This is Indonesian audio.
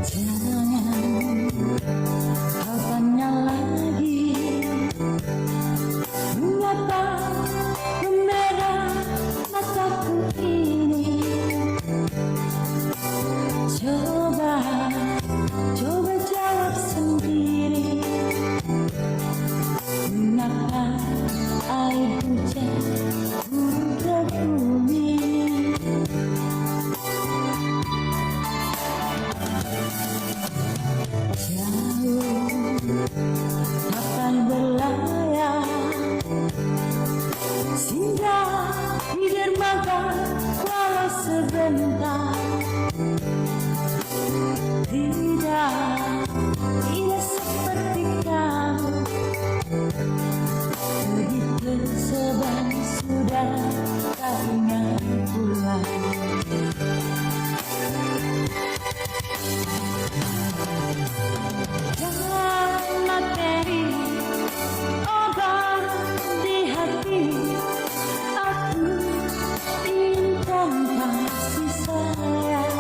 Jangan kau tanya lagi mengapa memerah mataku ini. Coba jawab sendiri, mengapa air hujan turun ke bumi. Jauh akan berlayar singgah di dermaga walau sebentar. Tidak seperti kamu, begitu sebang sudah tak ingat pula. Jangan materi obat di hati, aku inginkan kasih sayang.